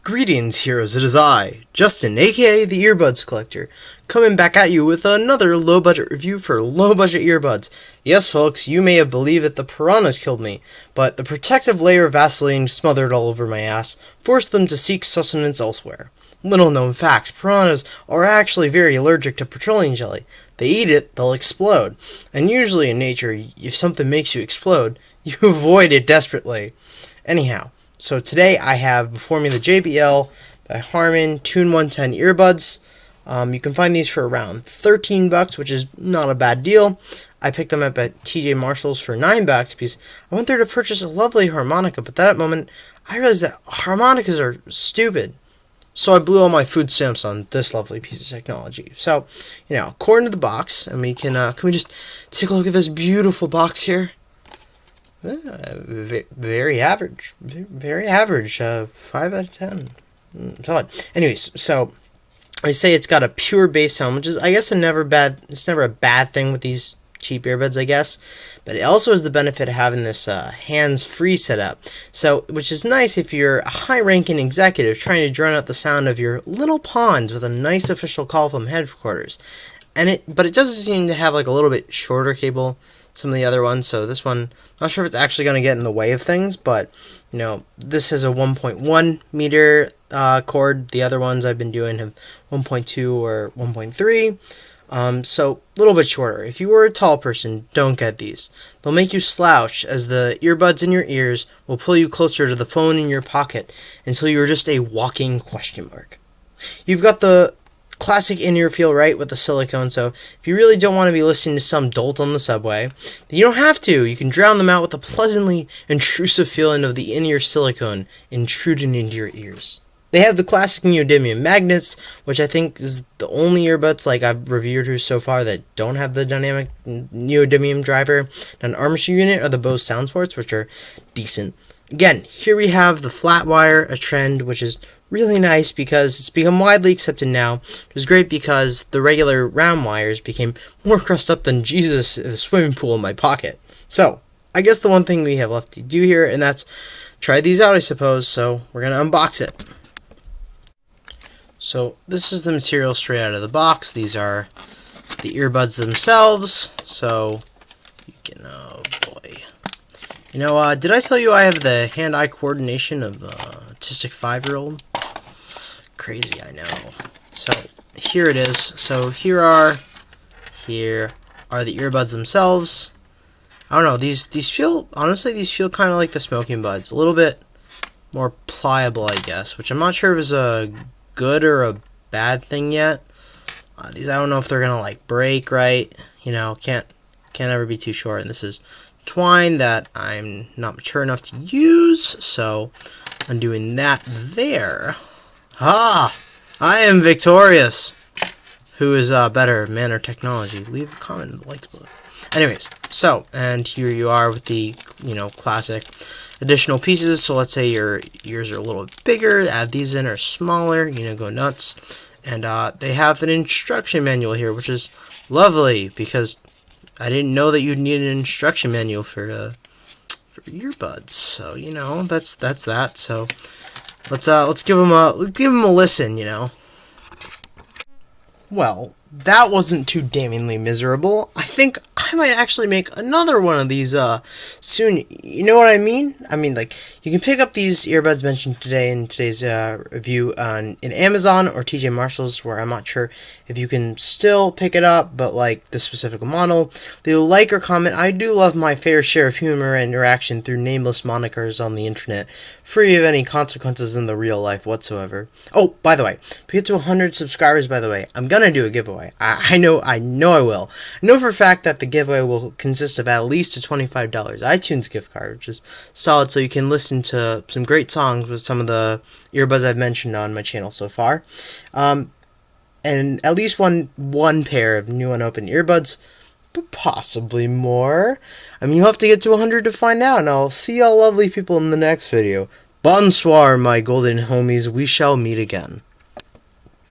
Greetings, heroes, it is I, Justin, aka the Earbuds Collector, coming back at you with another low-budget review for low-budget earbuds. Yes, folks, you may have believed that the piranhas killed me, but the protective layer of Vaseline smothered all over my ass forced them to seek sustenance elsewhere. Little known fact, piranhas are actually very allergic to petroleum jelly. They eat it, they'll explode. And usually in nature, if something makes you explode, you avoid it desperately. Anyhow, so today I have before me the JBL by Harman Tune 110 earbuds. You can find these for around $13, which is not a bad deal. I picked them up at TJ Marshalls for $9 because I went there to purchase a lovely harmonica, but that moment I realized that harmonicas are stupid. So I blew all my food stamps on this lovely piece of technology. So, according to the box, and we can we just take a look at this beautiful box here? Very average. Very average. 5 out of 10. Solid. Anyways, so I say it's got a pure bass sound, which is, I guess, it's never a bad thing with these cheap earbuds, I guess. But it also has the benefit of having this hands-free setup. So, which is nice if you're a high-ranking executive trying to drown out the sound of your little pawns with a nice official call from headquarters. But it does seem to have like a little bit shorter cable some of the other ones, so this one, not sure if it's actually going to get in the way of things, but, this has a 1.1 meter cord. The other ones I've been doing have 1.2 or 1.3, so a little bit shorter. If you were a tall person, don't get these. They'll make you slouch, as the earbuds in your ears will pull you closer to the phone in your pocket until you're just a walking question mark. You've got the classic in-ear feel, right, with the silicone, so if you really don't want to be listening to some dolt on the subway, then you don't have to. You can drown them out with the pleasantly intrusive feeling of the in-ear silicone intruding into your ears. They have the classic neodymium magnets, which I think is the only earbuds I've reviewed so far that don't have the dynamic neodymium driver. An armature unit are the Bose SoundSports, which are decent. Again, here we have the flat wire, a trend which is really nice because it's become widely accepted now. It was great because the regular round wires became more crushed up than Jesus in the swimming pool in my pocket. So, I guess the one thing we have left to do here, and that's try these out, I suppose, so we're going to unbox it. So, this is the material straight out of the box. These are the earbuds themselves, so you can, oh boy. Did I tell you I have the hand-eye coordination of autistic 5-year-old? Crazy, I know. So here it is. So here are the earbuds themselves. I don't know. These feel kind of like the smoking buds, a little bit more pliable, I guess, which I'm not sure if is a good or a bad thing yet. These, I don't know if they're gonna break right. Can't ever be too sure. And this is twine that I'm not mature enough to use, so I'm doing that there. Ah! I am victorious! Who is better, man or technology? Leave a comment in the likes below. Anyways, so, and here you are with the, classic additional pieces. So let's say your ears are a little bigger, add these in, or smaller, go nuts. And they have an instruction manual here, which is lovely, because I didn't know that you'd need an instruction manual for earbuds. So, that's that. So let's give them a listen, Well, that wasn't too damningly miserable. I think I might actually make another one of these soon. You know what I mean? I mean, you can pick up these earbuds mentioned today in today's review in Amazon or TJ Marshalls, where I'm not sure if you can still pick it up, but the specific model. Leave a like or comment. I do love my fair share of humor and interaction through nameless monikers on the internet, free of any consequences in the real life whatsoever. Oh, by the way, if we get to 100 subscribers, by the way, I'm gonna do a giveaway. I know I will. I know for a fact that the giveaway will consist of at least a $25 iTunes gift card, which is solid, so you can listen to some great songs with some of the earbuds I've mentioned on my channel so far. And at least one pair of new unopened earbuds, but possibly more. I mean, you'll have to get to 100 to find out, and I'll see y'all lovely people in the next video. Bonsoir, my golden homies. We shall meet again.